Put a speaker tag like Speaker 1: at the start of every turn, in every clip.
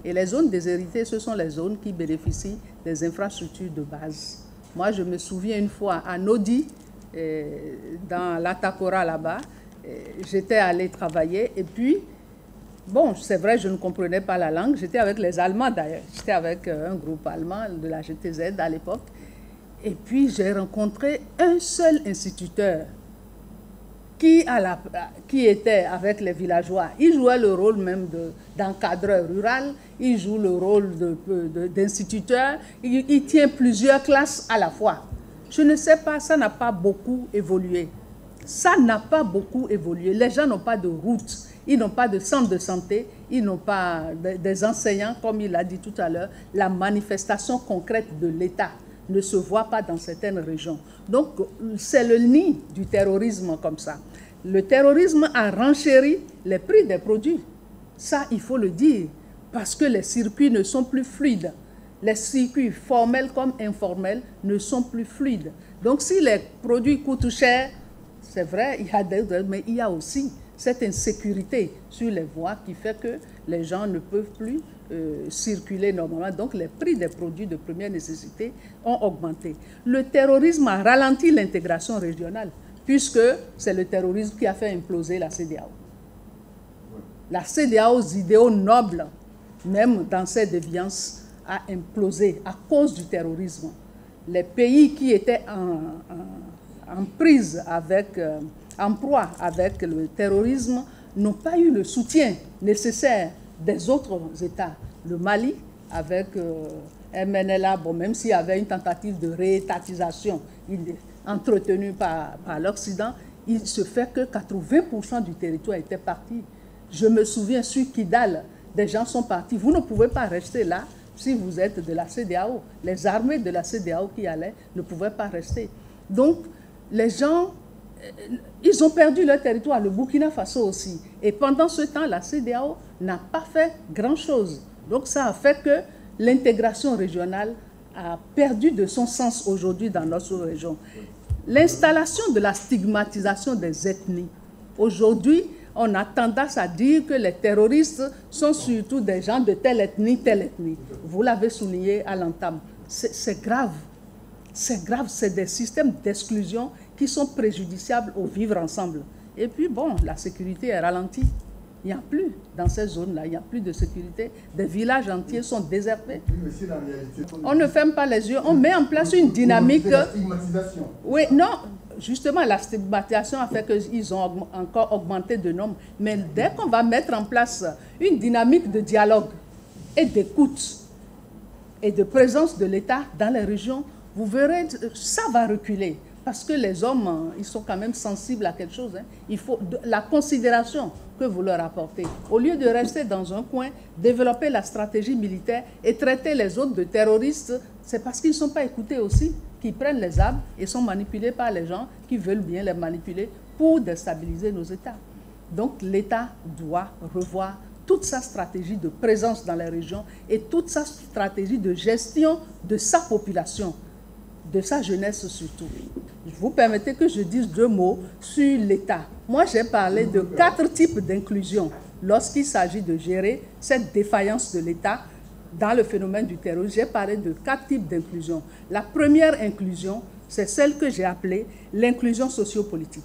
Speaker 1: Et les zones déshéritées, ce sont les zones qui bénéficient des infrastructures de base. Moi, je me souviens une fois à Nodi, dans l'Atakora là-bas, j'étais allée travailler et puis, bon, c'est vrai, je ne comprenais pas la langue. J'étais avec les Allemands d'ailleurs. J'étais avec un groupe allemand de la GTZ à l'époque. Et puis, j'ai rencontré un seul instituteur qui était avec les villageois. Il jouait le rôle même d'encadreur rural, il joue le rôle d'instituteur, il tient plusieurs classes à la fois. Je ne sais pas, ça n'a pas beaucoup évolué. Ça n'a pas beaucoup évolué. Les gens n'ont pas de route, ils n'ont pas de centre de santé, ils n'ont pas des enseignants, comme il a dit tout à l'heure. La manifestation concrète de l'État ne se voit pas dans certaines régions. Donc, c'est le nid du terrorisme comme ça. Le terrorisme a renchéri les prix des produits. Ça, il faut le dire, parce que les circuits ne sont plus fluides. Les circuits formels comme informels ne sont plus fluides. Donc, si les produits coûtent cher, c'est vrai, il y a mais il y a aussi cette insécurité sur les voies qui fait que les gens ne peuvent plus circuler normalement. Donc, les prix des produits de première nécessité ont augmenté. Le terrorisme a ralenti l'intégration régionale, puisque c'est le terrorisme qui a fait imploser la CEDEAO. La CEDEAO, aux idéaux nobles, même dans ses déviances, a implosé à cause du terrorisme. Les pays qui étaient en prise avec, en proie avec le terrorisme n'ont pas eu le soutien nécessaire des autres États. Le Mali, avec MNLA, bon, même s'il y avait une tentative de réétatisation entretenue par l'Occident, il se fait que 80% du territoire était parti. Je me souviens, sur Kidal, des gens sont partis. Vous ne pouvez pas rester là si vous êtes de la CEDEAO. Les armées de la CEDEAO qui allaient ne pouvaient pas rester. Donc, les gens, ils ont perdu leur territoire, le Burkina Faso aussi. Et pendant ce temps, la CEDEAO n'a pas fait grand-chose. Donc ça a fait que l'intégration régionale a perdu de son sens aujourd'hui dans notre région. L'installation de la stigmatisation des ethnies. Aujourd'hui, on a tendance à dire que les terroristes sont surtout des gens de telle ethnie, telle ethnie. Vous l'avez souligné à l'entame. C'est grave. C'est grave, c'est des systèmes d'exclusion qui sont préjudiciables au vivre ensemble. Et puis, bon, la sécurité est ralentie. Il n'y a plus, dans ces zones-là, il n'y a plus de sécurité. Des villages entiers sont désertés. On ne ferme pas les yeux, on met en place une dynamique...
Speaker 2: La stigmatisation.
Speaker 1: Oui, non, justement, la stigmatisation a fait qu'ils ont encore augmenté de nombre. Mais dès qu'on va mettre en place une dynamique de dialogue et d'écoute et de présence de l'État dans les régions, vous verrez, ça va reculer. Parce que les hommes, ils sont quand même sensibles à quelque chose. Hein. Il faut la considération que vous leur apportez. Au lieu de rester dans un coin, développer la stratégie militaire et traiter les autres de terroristes, c'est parce qu'ils ne sont pas écoutés aussi, qu'ils prennent les armes et sont manipulés par les gens qui veulent bien les manipuler pour déstabiliser nos États. Donc l'État doit revoir toute sa stratégie de présence dans les régions et toute sa stratégie de gestion de sa population, de sa jeunesse surtout. Vous permettez que je dise 2 mots sur l'État. Moi, j'ai parlé de 4 types d'inclusion lorsqu'il s'agit de gérer cette défaillance de l'État dans le phénomène du terrorisme. J'ai parlé de 4 types d'inclusion. La première inclusion, c'est celle que j'ai appelée l'inclusion sociopolitique.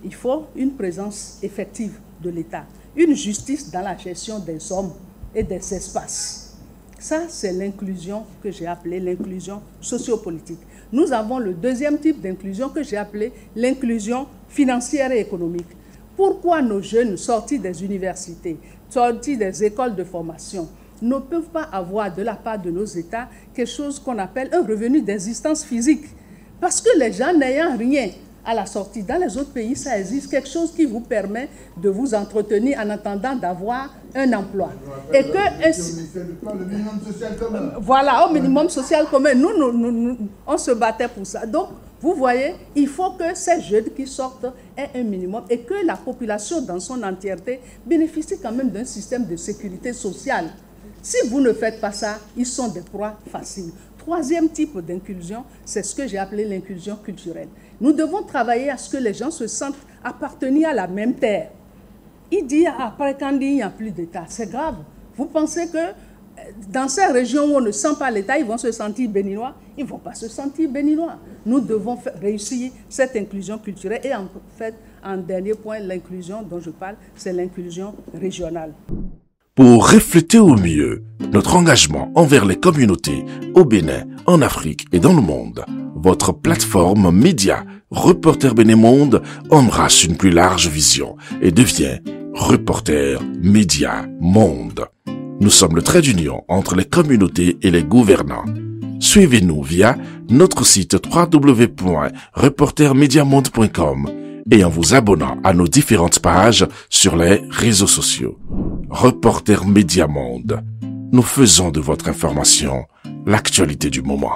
Speaker 1: Il faut une présence effective de l'État, une justice dans la gestion des hommes et des espaces. Ça, c'est l'inclusion que j'ai appelée l'inclusion sociopolitique. Nous avons le deuxième type d'inclusion que j'ai appelé l'inclusion financière et économique. Pourquoi nos jeunes sortis des universités, sortis des écoles de formation, ne peuvent pas avoir de la part de nos États quelque chose qu'on appelle un revenu d'existence physique? Parce que les gens n'ayant rien à la sortie, dans les autres pays, ça existe quelque chose qui vous permet de vous entretenir en attendant d'avoir un emploi. Et que
Speaker 2: le minimum social commun.
Speaker 1: Voilà, au minimum social commun. Nous, on se battait pour ça. Donc, vous voyez, il faut que ces jeunes qui sortent aient un minimum et que la population dans son entièreté bénéficie quand même d'un système de sécurité sociale. Si vous ne faites pas ça, ils sont des proies faciles. Troisième type d'inclusion, c'est ce que j'ai appelé l'inclusion culturelle. Nous devons travailler à ce que les gens se sentent appartenir à la même terre. Il dit après quand il n'y a plus d'État, c'est grave. Vous pensez que dans ces régions où on ne sent pas l'État, ils vont se sentir béninois? Ils ne vont pas se sentir béninois. Nous devons réussir cette inclusion culturelle. Et en fait, en dernier point, l'inclusion dont je parle, c'est l'inclusion régionale.
Speaker 3: Pour refléter au mieux notre engagement envers les communautés au Bénin, en Afrique et dans le monde, votre plateforme média Reporter Bénin Monde embrasse une plus large vision et devient Reporter Média Monde. Nous sommes le trait d'union entre les communautés et les gouvernants. Suivez-nous via notre site www.reportermediamonde.com et en vous abonnant à nos différentes pages sur les réseaux sociaux. Reporter Média Monde. Nous faisons de votre information l'actualité du moment.